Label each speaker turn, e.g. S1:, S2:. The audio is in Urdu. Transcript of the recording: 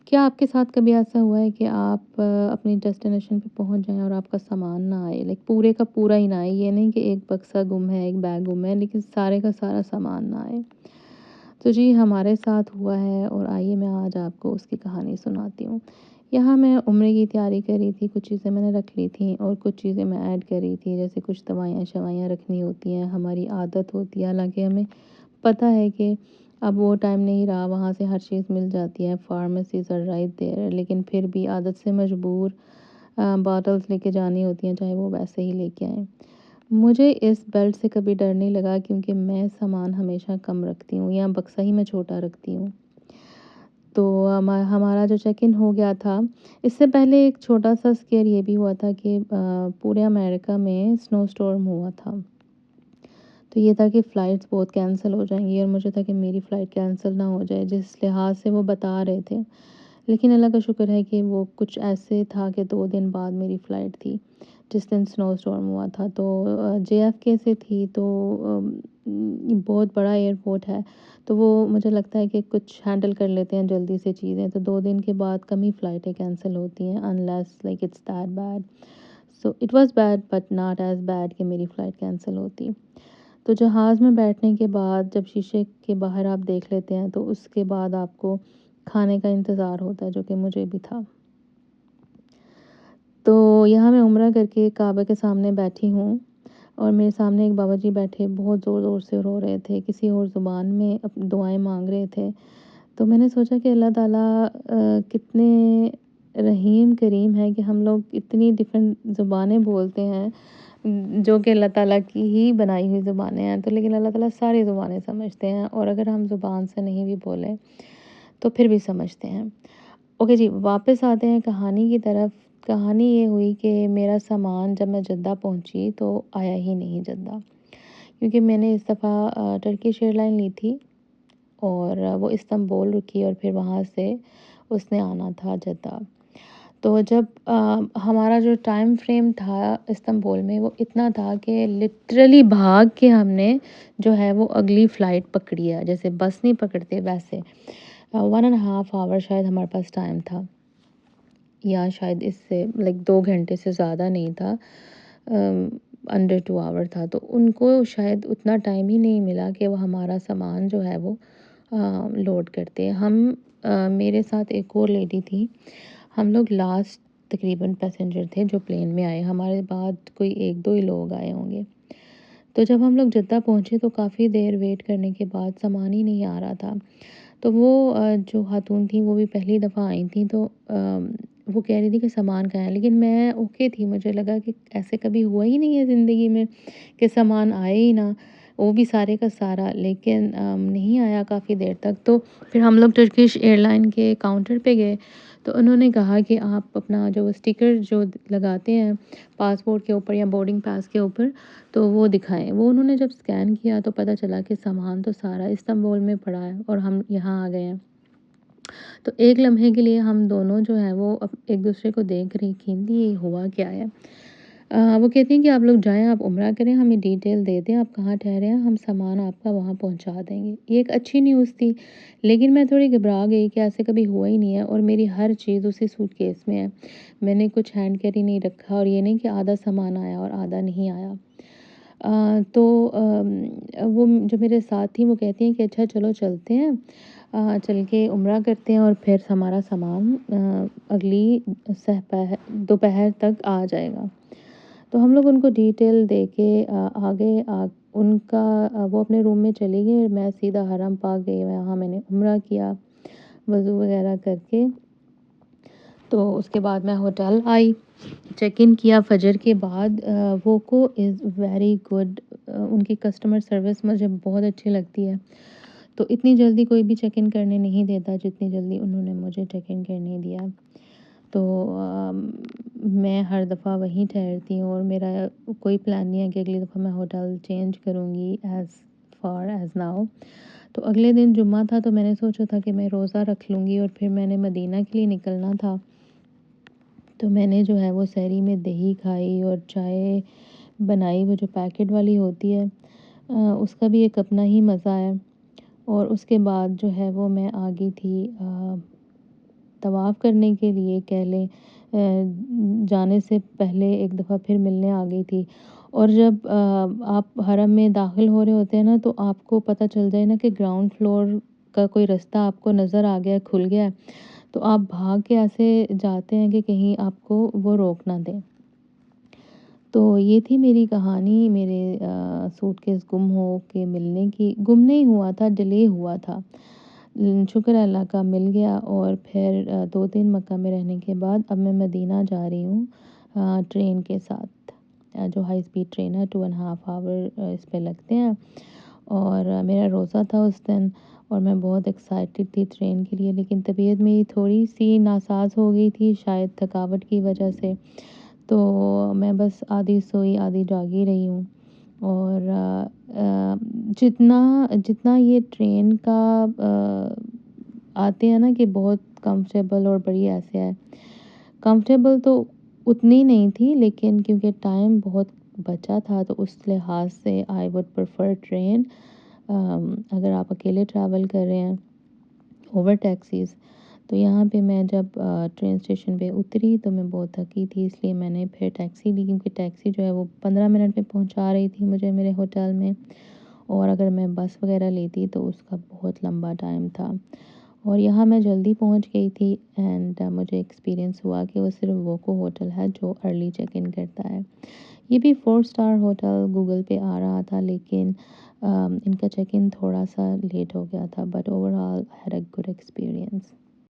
S1: کیا آپ کے ساتھ کبھی ایسا ہوا ہے کہ آپ اپنی ڈیسٹینیشن پہ پہنچ جائیں اور آپ کا سامان نہ آئے، لائک پورے کا پورا ہی نہ آئے؟ یہ نہیں کہ ایک بکسا گم ہے، ایک بیگ گم ہے، لیکن سارے کا سارا سامان نہ آئے۔ تو جی ہمارے ساتھ ہوا ہے، اور آئیے میں آج آپ کو اس کی کہانی سناتی ہوں۔ یہاں میں عمرے کی تیاری کر رہی تھی، کچھ چیزیں میں نے رکھ لی تھیں اور کچھ چیزیں میں ایڈ کر رہی تھی، جیسے کچھ دوائیاں شوائیاں رکھنی ہوتی ہیں، ہماری عادت ہوتی ہے، حالانکہ ہمیں پتہ ہے کہ اب وہ ٹائم نہیں رہا، وہاں سے ہر چیز مل جاتی ہے، فارمیسیز آر رائٹ دیئر، لیکن پھر بھی عادت سے مجبور باٹلز لے کے جانی ہوتی ہیں، چاہے وہ ویسے ہی لے کے آئیں۔ مجھے اس بیلٹ سے کبھی ڈر نہیں لگا، کیونکہ میں سامان ہمیشہ کم رکھتی ہوں، یا بکسا ہی میں چھوٹا رکھتی ہوں۔ تو ہمارا جو چیک ان ہو گیا تھا، اس سے پہلے ایک چھوٹا سا اسکیئر یہ بھی ہوا تھا کہ پورے امریکہ میں سنو اسٹارم ہوا تھا۔ تو یہ تھا کہ فلائٹس بہت کینسل ہو جائیں گی، اور مجھے تھا کہ میری فلائٹ کینسل نہ ہو جائے، جس لحاظ سے وہ بتا رہے تھے۔ لیکن اللہ کا شکر ہے کہ وہ کچھ ایسے تھا کہ 2 دن بعد میری فلائٹ تھی، جس دن سنو اسٹارم ہوا تھا۔ تو جے ایف کے سے تھی، تو بہت بڑا ایئرپورٹ ہے، تو وہ مجھے لگتا ہے کہ کچھ ہینڈل کر لیتے ہیں جلدی سے چیزیں، تو 2 دن کے بعد کم ہی فلائٹیں کینسل ہوتی ہیں، unless like it's that bad. So it was bad but not as bad کہ میری فلائٹ کینسل ہوتی۔ تو جہاز میں بیٹھنے کے بعد جب شیشے کے باہر آپ دیکھ لیتے ہیں، تو اس کے بعد آپ کو کھانے کا انتظار ہوتا ہے، جو کہ مجھے بھی تھا۔ تو یہاں میں عمرہ کر کے کعبہ کے سامنے بیٹھی ہوں، اور میرے سامنے ایک بابا جی بیٹھے، بہت زور زور سے رو رہے تھے، کسی اور زبان میں دعائیں مانگ رہے تھے۔ تو میں نے سوچا کہ اللہ تعالیٰ کتنے رحیم کریم ہے کہ ہم لوگ اتنی ڈفرینٹ زبانیں بولتے ہیں، جو کہ اللہ تعالیٰ کی ہی بنائی ہوئی زبانیں ہیں، تو لیکن اللہ تعالیٰ ساری زبانیں سمجھتے ہیں، اور اگر ہم زبان سے نہیں بھی بولیں تو پھر بھی سمجھتے ہیں۔ اوکے جی، واپس آتے ہیں کہانی کی طرف۔ کہانی یہ ہوئی کہ میرا سامان جب میں جدہ پہنچی تو آیا ہی نہیں جدہ، کیونکہ میں نے اس دفعہ ٹرکش ایئر لائن لی تھی، اور وہ استنبول رکی، اور پھر وہاں سے اس نے آنا تھا جدہ۔ تو جب ہمارا جو ٹائم فریم تھا استنبول میں، وہ اتنا تھا کہ لٹرلی بھاگ کے ہم نے جو ہے وہ اگلی فلائٹ پکڑی ہے، جیسے بس نہیں پکڑتے ویسے 1.5 hour شاید ہمارے پاس ٹائم تھا، یا شاید اس سے لائک 2 گھنٹے سے زیادہ نہیں تھا، انڈر 2 hour تھا۔ تو ان کو شاید اتنا ٹائم ہی نہیں ملا کہ وہ ہمارا سامان جو ہے وہ لوڈ کرتے۔ میرے ساتھ ایک اور لیڈی تھی، ہم لوگ لاسٹ تقریباً پیسنجر تھے جو پلین میں آئے، ہمارے بعد کوئی 1-2 ہی لوگ آئے ہوں گے۔ تو جب ہم لوگ جدہ پہنچے تو کافی دیر ویٹ کرنے کے بعد سامان ہی نہیں آ رہا تھا۔ تو وہ جو خاتون تھیں وہ بھی پہلی دفعہ آئی تھیں، تو وہ کہہ رہی تھی کہ سامان کہاں ہے، لیکن میں اوکے تھی، مجھے لگا کہ ایسے کبھی ہوا ہی نہیں ہے زندگی میں کہ سامان آئے ہی نہ، وہ بھی سارے کا سارا، لیکن نہیں آیا کافی دیر تک۔ تو پھر ہم لوگ ٹرکش ایئر لائن کے کاؤنٹر پہ گئے، تو انہوں نے کہا کہ آپ اپنا جو اسٹیکر جو لگاتے ہیں پاسپورٹ کے اوپر یا بورڈنگ پاس کے اوپر، تو وہ دکھائیں۔ وہ انہوں نے جب اسکین کیا تو پتہ چلا کہ سامان تو سارا استنبول میں پڑا ہے، اور ہم یہاں آ گئے ہیں۔ تو ایک لمحے کے لیے ہم دونوں جو ہیں وہ ایک دوسرے کو دیکھ رہی کہ یہ ہوا کیا ہے۔ وہ کہتے ہیں کہ آپ لوگ جائیں، آپ عمرہ کریں، ہمیں ڈیٹیل دے دیں، آپ کہاں ٹھہرے ہیں، ہم سامان آپ کا وہاں پہنچا دیں گے۔ یہ ایک اچھی نیوز تھی، لیکن میں تھوڑی گھبرا گئی کہ ایسے کبھی ہوا ہی نہیں ہے، اور میری ہر چیز اسی سوٹ کیس میں ہے، میں نے کچھ ہینڈ کیری نہیں رکھا، اور یہ نہیں کہ آدھا سامان آیا اور آدھا نہیں آیا۔ تو وہ جو میرے ساتھ تھی وہ کہتی ہیں کہ اچھا چلو چلتے ہیں، چل کے عمرہ کرتے ہیں، اور پھر ہمارا سامان اگلی دوپہر تک آ جائے گا۔ تو ہم لوگ ان کو ڈیٹیل دے کے آگے ان کا وہ اپنے روم میں چلی گئی، اور میں سیدھا حرم پاک گئی، وہاں میں نے عمرہ کیا وضو وغیرہ کر کے۔ تو اس کے بعد میں ہوٹل آئی، چیک ان کیا فجر کے بعد۔ ووکو از ویری گڈ، ان کی کسٹمر سروس مجھے بہت اچھی لگتی ہے۔ تو اتنی جلدی کوئی بھی چیک ان کرنے نہیں دیتا جتنی جلدی انہوں نے مجھے چیک ان کرنے دیا۔ تو میں ہر دفعہ وہیں ٹھہرتی ہوں، اور میرا کوئی پلان نہیں ہے کہ اگلی دفعہ میں ہوٹل چینج کروں گی ایز فار ایز ناؤ۔ تو اگلے دن جمعہ تھا، تو میں نے سوچا تھا کہ میں روزہ رکھ لوں گی، اور پھر میں نے مدینہ کے لیے نکلنا تھا۔ تو میں نے جو ہے وہ سحری میں دہی کھائی اور چائے بنائی، وہ جو پیکٹ والی ہوتی ہے، اس کا بھی ایک اپنا ہی مزہ ہے۔ اور اس کے بعد جو ہے وہ میں آ گئی تھی طواف کرنے کے لیے کہہ لیں جانے سے پہلے ایک دفعہ پھر ملنے آ گئی تھی، اور جب آپ حرم میں داخل ہو رہے ہوتے ہیں نا تو آپ کو پتہ چل جائے نا کہ گراؤنڈ فلور کا کوئی رستہ آپ کو نظر آ گیا ہے، کھل گیا ہے، تو آپ بھاگ کے ایسے جاتے ہیں کہ کہیں آپ کو وہ روک نہ دیں۔ تو یہ تھی میری کہانی میرے سوٹ کیس گم ہو کے ملنے کی۔ گم نہیں ہوا تھا، ڈیلے ہوا تھا، شکر ہے اللہ کا مل گیا، اور پھر 2 دن مکہ میں رہنے کے بعد اب میں مدینہ جا رہی ہوں ٹرین کے ساتھ، جو ہائی اسپیڈ ٹرین ہے، 2.5 آور اس پہ لگتے ہیں، اور میرا روزہ تھا اس دن، اور میں بہت ایکسائٹڈ تھی ٹرین کے لیے، لیکن طبیعت میری تھوڑی سی ناساز ہو گئی تھی شاید تھکاوٹ کی وجہ سے، تو میں بس آدھی سوئی آدھی جاگی رہی ہوں۔ اور جتنا جتنا یہ ٹرین کا آتے ہیں نا کہ بہت کمفرٹیبل اور بڑی ایسے ہے، کمفرٹیبل تو اتنی نہیں تھی، لیکن کیونکہ ٹائم بہت بچا تھا تو اس لحاظ سے آئی وڈ پریفر ٹرین۔ اگر آپ اکیلے ٹریول کر رہے ہیں اوور ٹیکسیز، تو یہاں پہ میں جب ٹرین اسٹیشن پہ اتری تو میں بہت تھکی تھی، اس لیے میں نے پھر ٹیکسی لی، کیونکہ ٹیکسی جو ہے وہ 15 منٹ میں پہنچا رہی تھی مجھے میرے ہوٹل میں، اور اگر میں بس وغیرہ لیتی تو اس کا بہت لمبا ٹائم تھا، اور یہاں میں جلدی پہنچ گئی تھی، اینڈ مجھے ایکسپیرینس ہوا کہ وہ صرف ووکو ہوٹل ہے جو ارلی چیک ان کرتا ہے۔ یہ بھی 4 اسٹار ہوٹل گوگل پہ آ رہا تھا، لیکن ان کا چیک ان تھوڑا سا لیٹ ہو گیا تھا، but over all I had a good experience.